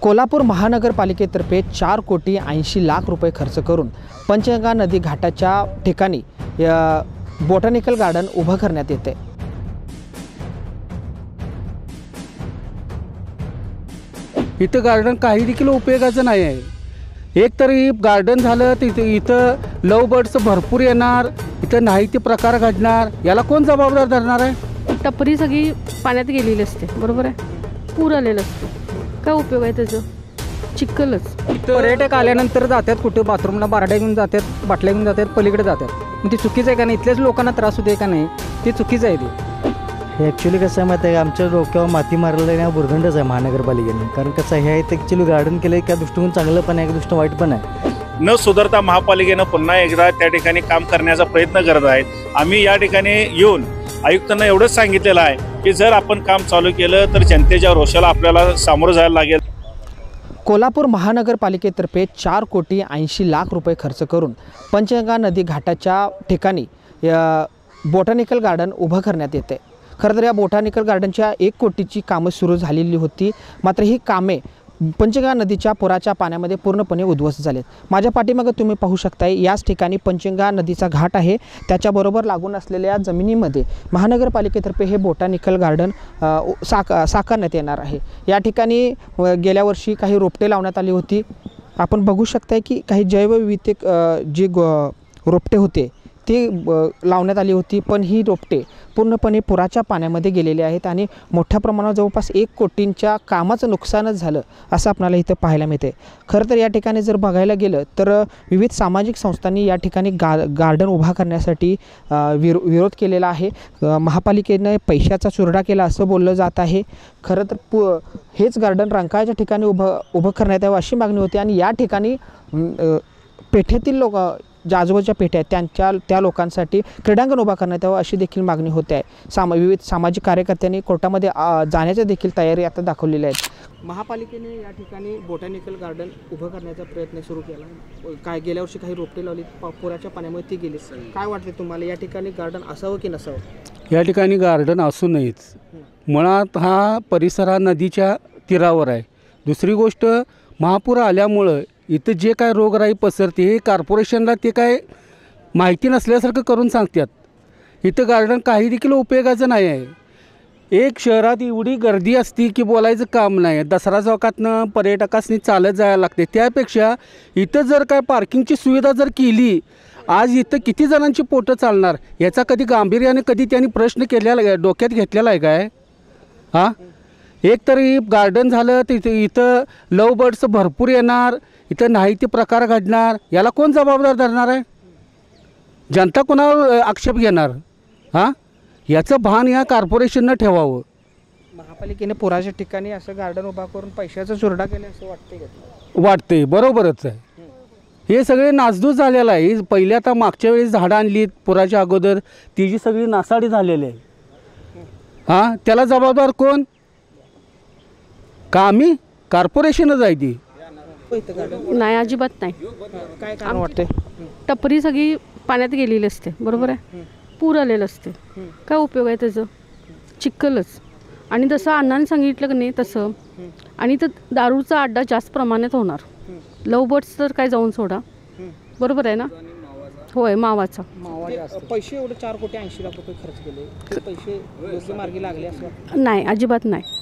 कोल्हापूर महानगरपालिकेतर्फे 4,80,00,000 रुपये खर्च करून पंचगंगा नदी घाटाच्या ठिकाणी बोटॅनिकल गार्डन उभं करण्यात येते। इथं गार्डन काही देखील उपयोगाचं नाही आहे। एक तरी गार्डन झालं तर इथं लव बर्ड्स भरपूर येणार, इथं नाही ते प्रकार घडणार, याला कोण जबाबदार धरणार आहे? टपरी सगळी पाण्यात गेलेली असते, बरोबर आहे, पूर आलेलं असतं, काय उपयोग आहे त्याचं? चिखलच। पर्यटक आल्यानंतर जातात कुठे बाथरूमला, बारड्या घेऊन जातात, बाटल्या घेऊन जातात, पलीकडे जातात, मग ते चुकीचं आहे का नाही? इथल्याच लोकांना त्रास होते का नाही? ते चुकीचं आहे ते। हे ॲक्च्युली कसं आहे माहिती आहे का, आमच्या डोक्यावर माती मारलेलं आहे, बुरधंडच आहे महानगरपालिकेने। कारण कसं आहे, हे ॲक्च्युली गार्डन केलं त्या दृष्टीने चांगलं पण आहे, दृष्टीने वाईट पण आहे। न सुधारता महापालिकेनं पुन्हा एकदा त्या ठिकाणी काम करण्याचा प्रयत्न करत आहेत। आम्ही या ठिकाणी येऊन आयुक्तांना एवढंच सांगितलेलं आहे की जर आपण काम चालू केलं तर जनतेच्या रोषाला आपल्याला सामोरं जायला लागेल। कोल्हापूर महानगरपालिकेतर्फे 4,80,00,000 रुपये खर्च करून पंचगंगा नदी घाटाच्या ठिकाणी बोटॅनिकल गार्डन उभं करण्यात येते। खरं तर या बोटॅनिकल गार्डनच्या 1 कोटीची कामं सुरू झालेली होती, मात्र ही कामे पंचगंगा नदीच्या पुराच्या पाण्यामध्ये पूर्णपणे उद्ध्वस्त झालेत। माझ्या पाठीमागे तुम्ही पाहू शकताय, याच ठिकाणी पंचगंगा नदीचा घाट आहे, त्याच्याबरोबर लागून असलेल्या जमिनीमध्ये महानगरपालिकेतर्फे हे बोटॅनिकल गार्डन साकारण्यात येणार आहे। या ठिकाणी गेल्या वर्षी काही रोपटे लावण्यात आली होती। आपण बघू शकताय की काही जैवविविधतेक जे रोपटे होते ते लावण्यात आली होती, पण ही रोपटे पूर्णपणे पुराच्या पाण्यामध्ये गेलेले आहेत आणि मोठ्या प्रमाणावर जवळपास 1 कोटींच्या कामाचं नुकसानच झालं असं आपल्याला इथं पाहायला मिळते। खरं तर या ठिकाणी जर बघायला गेलं तर विविध सामाजिक संस्थांनी या ठिकाणी गार्डन उभा करण्यासाठी विरोध केलेला आहे। महापालिकेने पैशाचा चुरडा केला असं बोललं जात आहे। खरं तर हेच गार्डन रंकाळ्याच्या ठिकाणी उभं करण्यात यावं अशी मागणी होती आणि या ठिकाणी पेठेतील लोक ज्या आजूबाजूच्या पेठ्या आहेत त्या लोकांसाठी क्रीडांगण उभा करण्यात यावं अशी देखील मागणी होते आहे। विविध सामाजिक कार्यकर्त्यांनी कोर्टामध्ये जाण्याच्या देखील तयारी आता दाखवलेल्या आहेत। महापालिकेने या ठिकाणी बोटॅनिकल गार्डन उभं करण्याचा प्रयत्न सुरू केला। काय गेल्या वर्षी काही रोपटे लावली, पुराच्या पाण्यामुळे ती गेली। काय वाटते तुम्हाला, या ठिकाणी गार्डन असावं की नसावं? या ठिकाणी गार्डन असू नयेच। मुळात हा परिसर हा नदीच्या तीरावर आहे। दुसरी गोष्ट, महापूर आल्यामुळं इथं जे काय रोगराई पसरते हे कॉर्पोरेशनला ते काय माहिती नसल्यासारखं करून सांगतात। इथं गार्डन काही देखील उपयोगाचं नाही आहे। एक शहरात एवढी गर्दी असती की बोलायचं काम नाही। दसरा चौकातनं पर्यटकांनी चालत जायला लागते, त्यापेक्षा इथं जर काय पार्किंगची सुविधा जर केली, आज इथं किती जणांची पोटं चालणार याचा कधी गांभीर्याने कधी त्यांनी प्रश्न केलेला डोक्यात घेतलेला आहे काय? हां, एक तरी गार्डन झालं तर इथं लव बर्ड्स भरपूर येणार, इथं नाही ते प्रकार घडणार, याला कोण जबाबदार धरणार आहे? जनता कोणावर आक्षेप घेणार? हां, याचं भान या कॉर्पोरेशननं ठेवावं। महापालिकेने पुराच्या ठिकाणी असं गार्डन उभा करून पैशाचा चुरडा केला असं वाटते का? वाटते, बरोबरच आहे। हे सगळे नासधूस झालेलं आहे। पहिल्या आता मागच्या वेळेस झाडं आणली पुराच्या अगोदर, ती जी सगळी नासाडी झालेली आहे। हां, त्याला जबाबदार कोण? का आम्ही? कॉर्पोरेशनच आहे ती। नाही, अजिबात नाही। काय कारण वाटते? टपरी सगळी पाण्यात गेलेली असते, बरोबर आहे, पूर आलेलं असते, काय उपयोग आहे त्याचं? चिखलच। आणि जसं अण्णाने सांगितलं की नाही तसं, आणि तर दारूचा अड्डा जास्त प्रमाणात होणार। लव बर्ड्स तर काय जाऊन सोडा, बरोबर आहे ना? होय, मावाचा पैसे एवढे 4,80,00,000 रुपये खर्च केले, ते पैसे योग्य मार्गी लागले असं नाही, अजिबात नाही।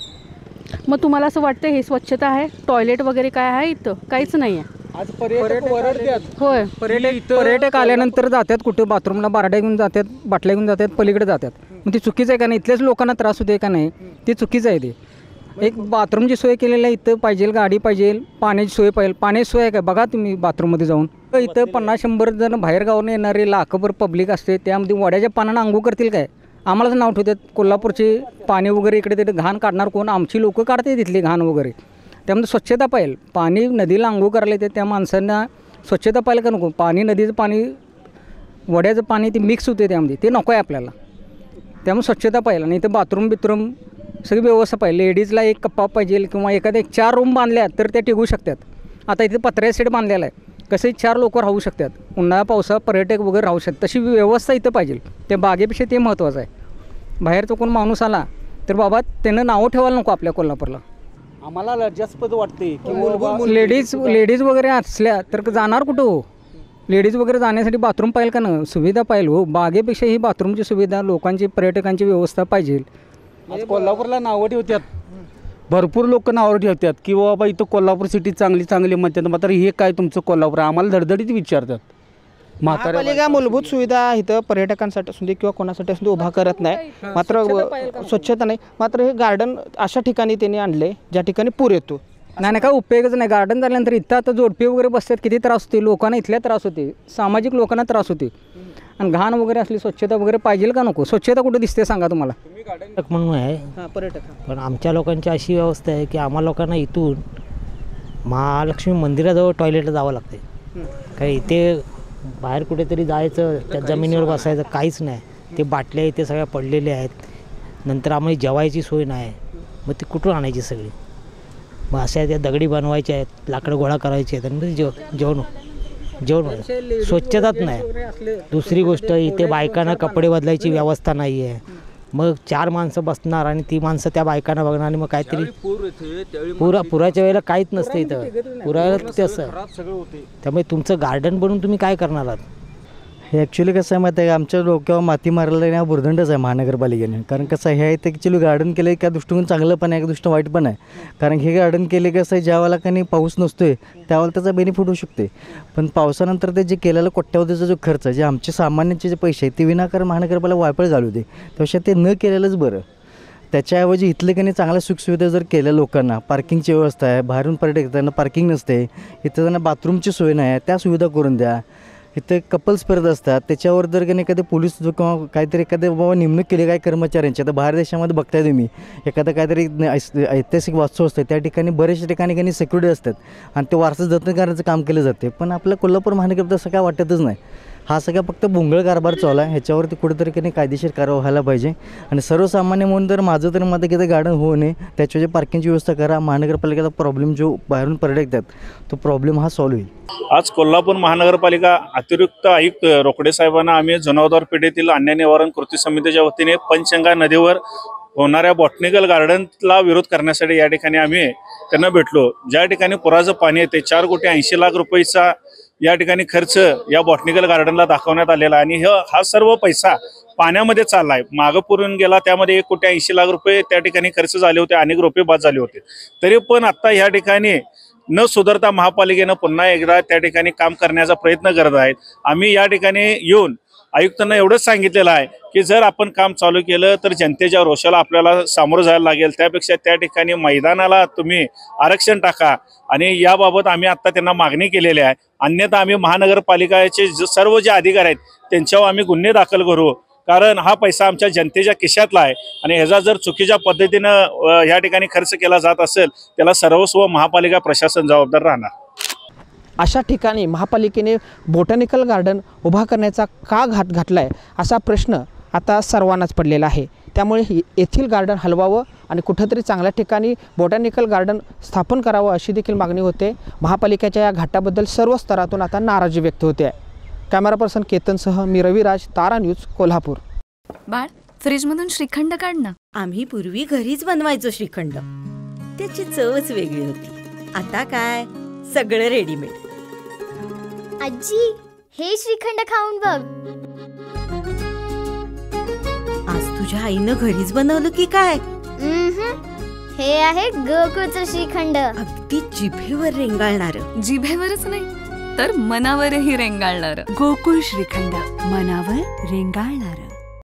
मग तुम्हाला असं वाटतं हे स्वच्छता आहे, टॉयलेट वगैरे काय आहे? इथं काहीच नाही आहे। आज पर्यटक वरडतात। होय, पर्यटक आल्यानंतर जातात कुठे बाथरूमला, बारड्या घेऊन जातात, बाटल्या घेऊन जातात, पलीकडे जातात, मग ते चुकीचं आहे का नाही? इथल्याच लोकांना त्रास होते का नाही? ते चुकीचं आहे ते। एक बाथरूमची सोय केलेली आहे, इथं पाहिजे, गाडी पाहिजे, पाण्याची सोय पाहिजे। पाण्याची सोय आहे का बघा तुम्ही बाथरूममध्ये जाऊन। इथं 50-100 जण बाहेर गावाने येणारे लाखभर पब्लिक असते, त्यामध्ये वड्याच्या पानानं अंघोळ करतील काय? आम्हालाच नाव ठेवतात कोल्हापूरचे पाणी वगैरे, इकडे तिथे घाण काढणार कोण? आमची लोकं काढते तिथली घाण वगैरे। त्यामध्ये स्वच्छता पाहिजे। पाणी नदीला अंघोळ करायला येते, त्या माणसांना स्वच्छता पाहिजे का नको? पाणी नदीचं पाणी, वड्याचं पाणी ते मिक्स होते त्यामध्ये, ते नको आहे आपल्याला। त्यामुळे स्वच्छता पाहिजे। नाही तर बाथरूम बिथरूम सगळी व्यवस्था पाहिजे। लेडीजला एक कप्पा पाहिजे किंवा एखाद्या 4 रूम बांधल्या तर त्या टिकू शकतात। आता इथे पत्र्या सेट बांधलेला आहे, कसे 4 लोक राहू शकतात, उन्हाळा पावसाळा पर्यटक वगैरे राहू शकतात, तशी व्यवस्था इथं पाहिजे। त्या बागेपेक्षा ते महत्त्वाचं आहे। बाहेरचा कोण माणूस आला तर बाबा त्यानं नावं ठेवायला नको आपल्या कोल्हापूरला। आम्हाला लज्जास्पद वाटते की लेडीज वगैरे असल्या तर जाणार कुठं हो? लेडीज वगैरे जाण्यासाठी बाथरूम पाहिजे का ना, सुविधा पाहिजे हो. बागेपेक्षा ही बाथरूमची सुविधा, लोकांची पर्यटकांची व्यवस्था पाहिजे. आज कोल्हापूरला नावं ठेवतात, भरपूर लोक नावं ठेवतात की बाबा इथं कोल्हापूर सिटी चांगली म्हणतात, मात्र हे काय तुमचं कोल्हापूर आम्हाला धडधडीत विचारतात. महापालिका मूलभूत सुविधा इथं पर्यटकांसाठी असू दे किंवा कोणासाठी असू दे उभा करत नाही, मात्र स्वच्छता नाही. मात्र हे गार्डन अशा ठिकाणी त्यांनी आणले ज्या ठिकाणी पूर येतो. नाही काय उपयोगच नाही. गार्डन झाल्यानंतर इथं आता जोडपे वगैरे बसतात, किती त्रास होते लोकांना, इथल्या त्रास होते, सामाजिक लोकांना त्रास होते. आणि घाण वगैरे असली, स्वच्छता वगैरे पाहिजे का नको? स्वच्छता कुठे दिसते सांगा तुम्हाला? पर्यटक म्हणून आहे पर्यटक. पण आमच्या लोकांची अशी व्यवस्था आहे की आम्हा लोकांना इथून महालक्ष्मी मंदिराजवळ टॉयलेटला जावं लागते. काही इथे बाहेर कुठेतरी जायचं, त्या जमिनीवर बसायचं काहीच नाही. ते बाटल्या इथे सगळ्या पडलेल्या आहेत. नंतर आम्हाला जेवायची सोय नाही, मग ती कुठून आणायची सगळी? मग अशा त्या दगडी बनवायच्या आहेत, लाकडं गोळा करायची आहेत आणि जेवण स्वच्छताच नाही. दुसरी गोष्ट इथे बायकांना कपडे बदलायची व्यवस्था नाही आहे. मग 4 माणसं बसणार आणि ती माणसं त्या बायकांना बघणार आणि मग काहीतरी पुराच्या वेळेला काहीच नसतं इथं. पुराला तसं त्यामुळे तुमचं गार्डन बनवून तुम्ही काय करणार आहात? हे ॲक्च्युली कसं आहे माहिती आहे का, आमच्या डोक्यावर माती मारलेलं आहे, बुरदंडच आहे महानगरपालिकेने. कारण कसं आहे, हे ॲक्च्युली गार्डन केलं आहे, एका दृष्टीने चांगलं पण आहे, एका दृष्टीने वाईट पण आहे. कारण हे गार्डन केले कसं आहे, ज्यावेळेला काही पाऊस नसतो आहे त्यावेळेला त्याचा बेनिफिट होऊ शकते. पण पावसानंतर ते जे केलेलं कोट्यावधीचा जो खर्च, जे आमचे सामान्यांचे जे पैसे आहेत ते विनाकारण महानगरपालिका वायपळ घालू दे, त्यापेक्षा ते न केलेलंच बरं. त्याच्याऐवजी इथले काही चांगल्या सुखसुविधा जर केल्या, लोकांना पार्किंगची व्यवस्था आहे, बाहेरून पर्यटक त्यांना पार्किंग नसते, इथं त्यांना बाथरूमची सोय नाही आहे, त्या सुविधा करून द्या. इथे कपल्स फिरत असतात, त्याच्यावर जर काही एखादे पोलीस किंवा काहीतरी एखादे बाबा नेमणूक केली काही कर्मचाऱ्यांची. आता बाहेर देशामध्ये बघताय तुम्ही, एखादं काहीतरी ऐतिहासिक वास्तू असते त्या ठिकाणी बरेचशा ठिकाणी काही सिक्युरिटी असतात आणि ते वारसा जतन करण्याचं काम केलं जाते. पण आपल्या कोल्हापूर महानगरात तसं काय वाटतच नाही. हा सगळा फक्त भोंगळ कारभार चालू आहे. ह्याच्यावरती कुठेतरी काही कायदेशीर कारवाई व्हायला पाहिजे. आणि सर्वसामान्य म्हणून तर माझं तरी मत की ते गार्डन होऊ नये, त्याच्या पार्किंगची व्यवस्था करा. महानगरपालिकेचा प्रॉब्लेम जो बाहेरून पर्यटक येतात तो प्रॉब्लेम हा सॉल्व्ह होईल. आज कोल्हापूर महानगरपालिका अतिरिक्त आयुक्त रोकडे साहेबांना आम्ही जनावरदवार पेठेतील अन्याय निवारण कृती समितीच्या वतीने पंचगंगा नदीवर होणाऱ्या बॉटनिकल गार्डनला विरोध करण्यासाठी या ठिकाणी आम्ही त्यांना भेटलो. ज्या ठिकाणी पुराचं पाणी येते, 4,80,00,000 रुपयेचा या ठिकाणी खर्च या बॉटनिकल गार्डनला दाखवण्यात आलेला आणि हा सर्व पैसा पाण्यामध्ये चाललाय. मागं पुरून गेला, त्यामध्ये 1,80,00,000 रुपये त्या ठिकाणी खर्च झाले होते, अनेक रुपये बाद झाले होते. तरी पण आता या ठिकाणी न सुधारता महापालिकेनं पुन्हा एकदा त्या ठिकाणी काम करण्याचा प्रयत्न करत आहेत. आम्ही या ठिकाणी येऊन आयुक्तांना एवढंच सांगितलेलं आहे की जर आपण काम चालू केलं तर जनतेच्या रोषाला आपल्याला सामोरं जायला लागेल. त्यापेक्षा त्या ठिकाणी मैदानाला तुम्ही आरक्षण टाका आणि याबाबत आम्ही आता त्यांना मागणी केलेली आहे. अन्यथा आम्ही महानगरपालिकेचे सर्व जे अधिकारी आहेत त्यांच्यावर आम्ही गुन्हे दाखल करू. कारण हा पैसा आमच्या जनतेच्या खिशातला आहे आणि ह्याचा जर चुकीच्या पद्धतीनं या ठिकाणी खर्च केला जात असेल त्याला सर्वस्व महापालिका प्रशासन जबाबदार राहणार. अशा ठिकाणी महापालिकेने बॉटॅनिकल गार्डन उभा करण्याचा का घात घातलाय असा प्रश्न आता सर्वांनाच पडलेला आहे. त्यामुळे येथील गार्डन हलवावं आणि कुठंतरी चांगल्या ठिकाणी बॉटॅनिकल गार्डन स्थापन करावं अशी देखील मागणी होते. महापालिकेच्या या घाटाबद्दल सर्व स्तरातून आता नाराजी व्यक्त होते आहे. कॅमेरा पर्सन केतनसह मी रविराज, तारा न्यूज, कोल्हापूर. बाळ, फ्रीजमधून श्रीखंड काढ ना. आम्ही पूर्वी घरीच बनवायचो श्रीखंड, त्याची चवच वेगळी होती. आता काय सगळं रेडीमेड. आजी, हे श्रीखंड खाऊन बघ. आज तुझ्या आईनं घरीच बनवलं की काय? हे आहे गोकुळचं श्रीखंड. अगदी जिभेवर रेंगाळणार. जिभेवरच नाही तर मनावरही रेंगाळणार. गोकुळ श्रीखंड, मनावर रेंगाळणार.